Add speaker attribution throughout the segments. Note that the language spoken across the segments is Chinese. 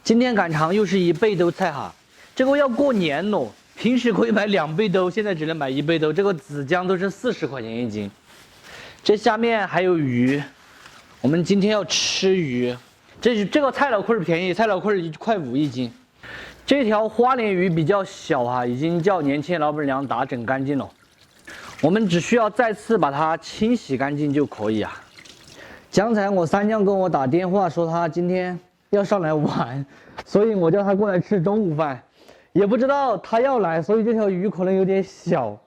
Speaker 1: 今天赶场又是1倍豆菜哈，这个要过年喽，平时可以买2倍豆，现在只能买1倍豆。这个紫姜都是40块钱1斤。这下面还有鱼，我们今天要吃鱼。这个菜老块便宜，菜老块1块51斤。这条花鲢鱼比较小哈，已经叫年轻老板娘打整干净了。我们只需要再次把它清洗干净就可以啊。刚才我三娘跟我打电话说她今天要上来玩，所以我叫她过来吃中午饭，也不知道她要来，所以这条鱼可能有点小。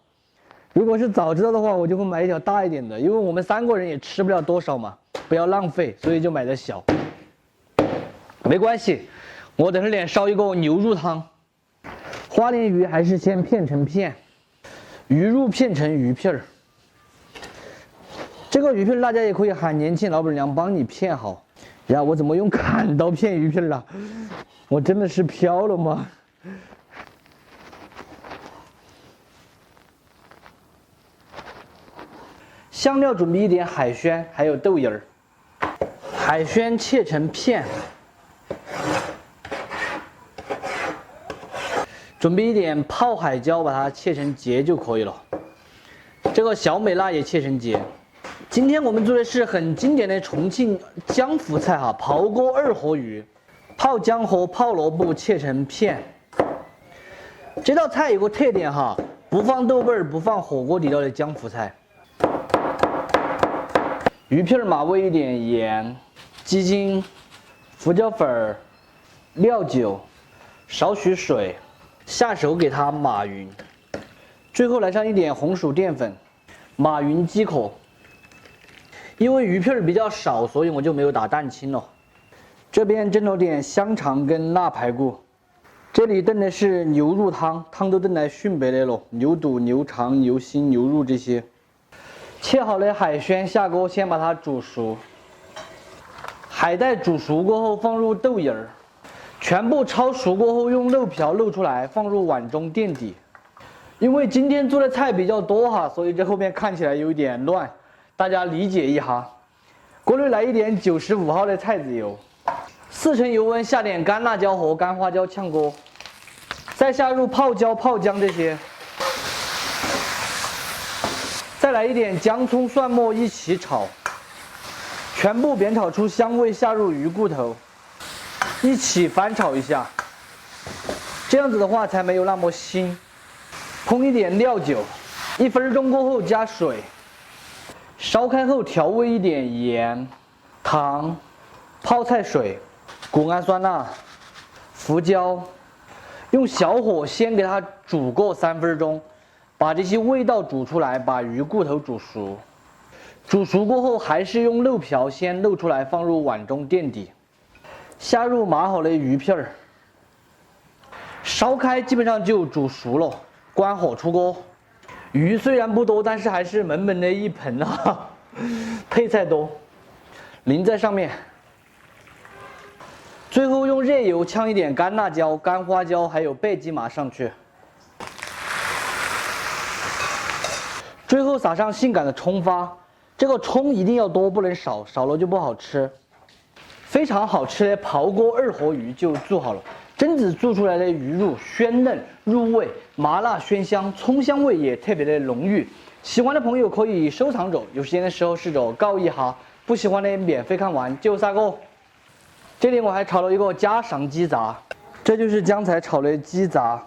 Speaker 1: 如果是早知道的话，我就会买一条大一点的，因为我们3个人也吃不了多少嘛，不要浪费，所以就买的小。没关系，我等会烧一个牛肉汤。花鲢鱼还是先片成片，鱼肉片成鱼片儿。这个鱼片大家也可以喊年轻老板娘帮你片好。呀，我怎么用砍刀片鱼片了？我真的是飘了吗？香料准备一点海鲜，还有豆芽儿。海鲜切成片。准备一点泡海椒，把它切成节就可以了。这个小美辣也切成节。今天我们做的是很经典的重庆江湖菜哈，刨锅二合鱼，泡姜和泡萝卜切成片。这道菜有个特点哈，不放豆瓣儿，不放火锅底料的江湖菜。鱼片嘛，煨一点盐、鸡精、胡椒粉、料酒，少许水，下手给它码匀。最后来上一点红薯淀粉，码匀即可。因为鱼片比较少，所以我就没有打蛋清了。这边蒸了点香肠跟腊排骨，这里炖的是牛肉汤，汤都炖来熏白的了，牛肚、牛肠、牛心、牛肉这些。切好的海鲜下锅，先把它煮熟。海带煮熟过后放入豆芽儿，全部焯熟过后用漏瓢漏出来，放入碗中垫底。因为今天做的菜比较多哈，所以这后面看起来有点乱。大家理解一下。锅里来一点95号的菜籽油，4成油温下点干辣椒和干花椒炝锅，再下入泡椒、泡姜这些，再来一点姜葱蒜末一起炒，全部煸炒出香味，下入鱼骨头，一起翻炒一下，这样子的话才没有那么腥。烹一点料酒，1分钟过后加水。烧开后调味一点盐、糖、泡菜水、谷氨酸钠、胡椒，用小火先给它煮过3分钟，把这些味道煮出来，把鱼骨头煮熟。煮熟过后还是用漏瓢先漏出来，放入碗中垫底，下入码好的鱼片儿，烧开基本上就煮熟了，关火出锅。鱼虽然不多，但是还是满满的一盆啊，配菜多，淋在上面。最后用热油呛一点干辣椒、干花椒，还有贝鸡麻上去。最后撒上性感的葱花，这个葱一定要多，不能少，少了就不好吃。非常好吃的刨锅二合鱼就做好了。榛子做出来的鱼肉鲜嫩入味，麻辣鲜香，葱香味也特别的浓郁。喜欢的朋友可以收藏着，有时间的时候试着搞一下，不喜欢的免费看完就3个。这里我还炒了一个家常鸡杂，这就是刚才炒的鸡杂，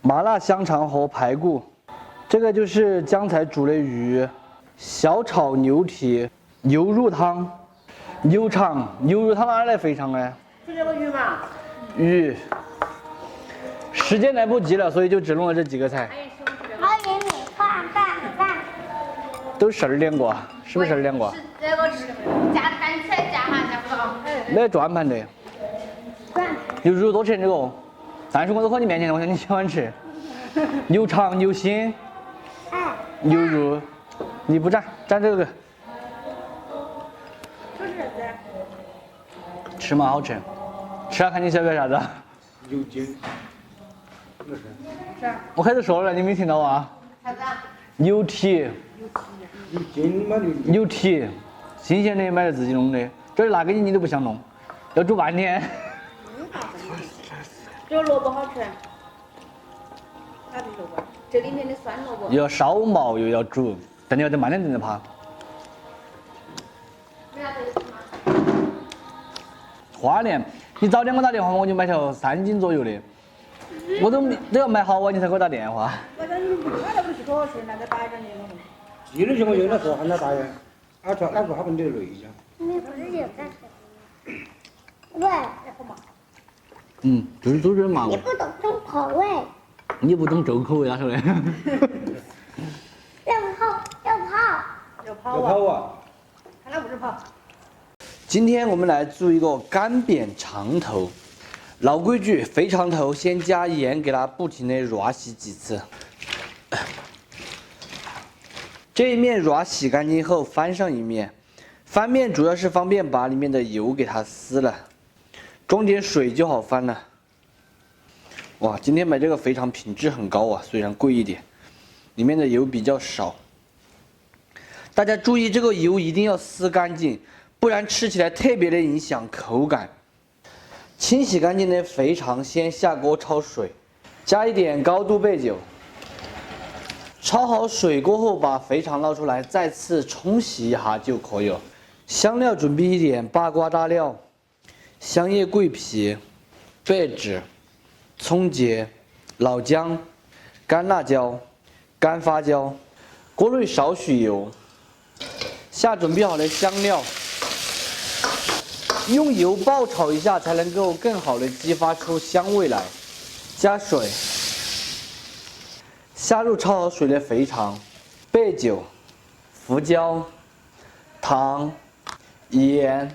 Speaker 1: 麻辣香肠和排骨。这个就是刚才煮的鱼，小炒牛蹄、牛肉汤、牛肠、牛肉汤哪来肥肠呢？
Speaker 2: 就这个鱼嘛。
Speaker 1: 鱼，时间来不及了，所以就只弄了这几个菜。
Speaker 3: 还有米饭、饭，
Speaker 1: 都12点过，是不是12点过？
Speaker 3: 是这个是加干菜加哈加不到。
Speaker 1: 那转盘的。牛肉多吃这个，30我都放你面前，我想你喜欢吃。牛肠、牛心、牛肉，你不蘸这个。吃嘛好吃。吃了看你晓不晓得啥子？
Speaker 4: 牛筋，那是？
Speaker 1: 我开始说了，你没听到啊？
Speaker 3: 啥子？
Speaker 1: 牛蹄。
Speaker 4: 牛筋嘛牛。
Speaker 1: 牛蹄，新鲜的买的自己弄的，这儿拿给你你都不想弄，要煮半天。
Speaker 3: 这个萝卜好吃。哪的萝卜？这里面的酸萝卜。
Speaker 1: 又要烧毛又要煮，但你要得慢点炖的怕。
Speaker 3: 没啥得吃吗？
Speaker 1: 花莲，你早点给我打电话，我就买条3斤左右的。我都要买好晚你才给我打电话。
Speaker 2: 我说你不看那不是多少事，那再打一点你了。
Speaker 4: 记得就我有的时候喊他打呀，他说那个他们得累一下。
Speaker 3: 你不是有干什么？喂，
Speaker 1: 就是煮点麻
Speaker 3: 你
Speaker 1: 味。
Speaker 3: 不懂重口味，
Speaker 1: 你不懂重口味，他说的。
Speaker 3: 要泡要泡。
Speaker 2: 要跑啊！
Speaker 4: 要跑啊！
Speaker 2: 看他不是跑。
Speaker 1: 今天我们来做一个干煸长头。老规矩，肥肠头先加盐给它不停的热洗几次。这一面热洗干净后，翻上一面。翻面主要是方便把里面的油给它撕了，装点水就好翻了。哇，今天买这个肥肠品质很高啊，虽然贵一点，里面的油比较少。大家注意，这个油一定要撕干净，不然吃起来特别的影响口感。清洗干净的肥肠先下锅焯水，加一点高度白酒。焯好水过后，把肥肠捞出来，再次冲洗一下就可以了。香料准备一点八卦大料、香叶、桂皮、白芷、葱节、老姜、干辣椒、干花椒。锅内少许油，下准备好的香料。用油爆炒一下，才能够更好的激发出香味来。加水，下入焯好水的肥肠、白酒、胡椒、糖、盐。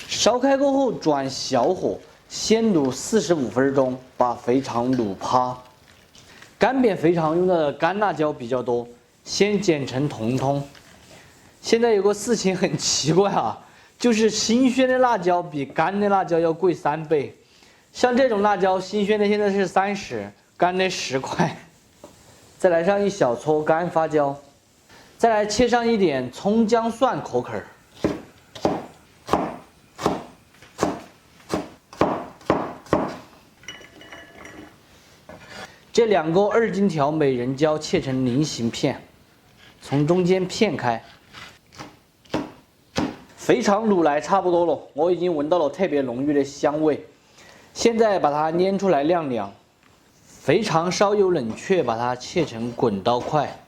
Speaker 1: 烧开过后转小火，先卤45分钟，把肥肠卤趴。干煸肥肠用的干辣椒比较多，先剪成筒筒。现在有个事情很奇怪啊，就是新鲜的辣椒比干的辣椒要贵3倍。像这种辣椒，新鲜的现在是30，干的10块。再来上一小撮干花椒，再来切上一点葱姜蒜壳儿。这2个2荆条美人椒切成菱形片，从中间片开。肥肠卤来差不多了，我已经闻到了特别浓郁的香味。现在把它捏出来晾凉。肥肠稍有冷却，把它切成滚刀块。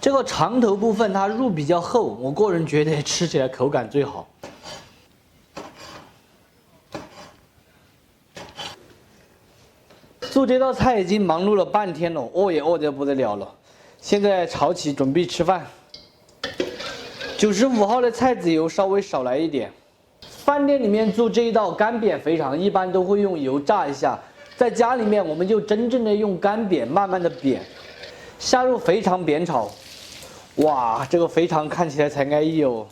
Speaker 1: 这个肠头部分它肉比较厚，我个人觉得吃起来口感最好。做这道菜已经忙碌了半天了，饿也饿得不得了了。现在炒起准备吃饭。95号的菜籽油稍微少来一点。饭店里面做这一道干煸肥肠，一般都会用油炸一下。在家里面，我们就真正的用干煸，慢慢的煸。下入肥肠煸炒。哇，这个肥肠看起来才安逸哦。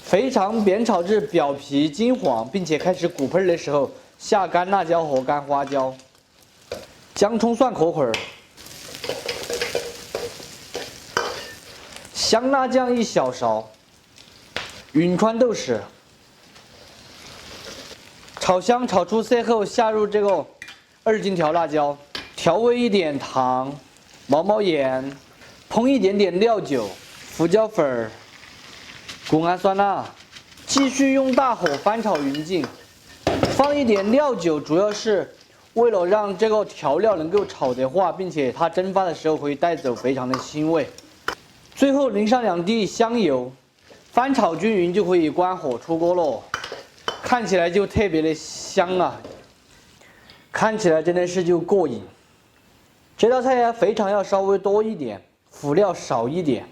Speaker 1: 肥肠煸炒至表皮金黄，并且开始鼓泡的时候，下干辣椒和干花椒，姜葱蒜壳儿。香辣酱1小勺，云川豆豉，炒香炒出色后，下入这个2荆条辣椒，调味一点糖、毛毛盐，烹一点点料酒、胡椒粉、谷氨酸钠，继续用大火翻炒匀净。放一点料酒，主要是为了让这个调料能够炒得化，并且它蒸发的时候会带走肥肠的腥味。最后淋上2滴香油，翻炒均匀就可以关火出锅喽。看起来就特别的香啊，看起来真的是就过瘾。这道菜呀，肥肠要稍微多一点，辅料少一点。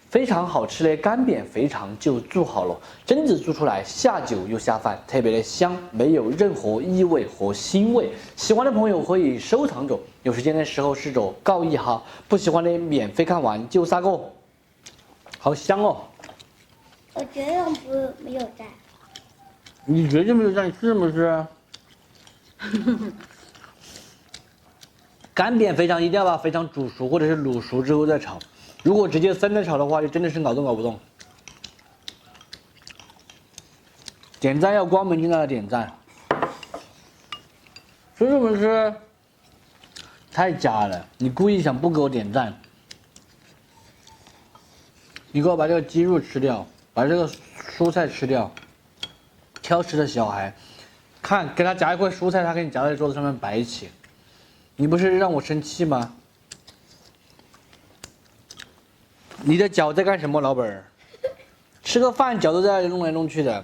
Speaker 1: 非常好吃的干煸肥肠就做好了，真子做出来下酒又下饭，特别的香，没有任何异味和腥味。喜欢的朋友可以收藏着，有时间的时候试着告一哈。不喜欢的免费看完就撒个，好香哦！
Speaker 3: 我觉得没有在。
Speaker 1: 你绝对没有蘸，是不是？干煸肥肠一定要把肥肠煮熟或者是卤熟之后再炒。如果直接生的炒的话，就真的是熬都熬不动。点赞要光明正大的点赞。叔叔们吃太假了，你故意想不给我点赞。你给我把这个鸡肉吃掉，把这个蔬菜吃掉。挑食的小孩，看给他夹一块蔬菜，他给你夹在桌子上面摆起，你不是让我生气吗？你的脚在干什么，老本儿？吃个饭脚都在那里弄来弄去的。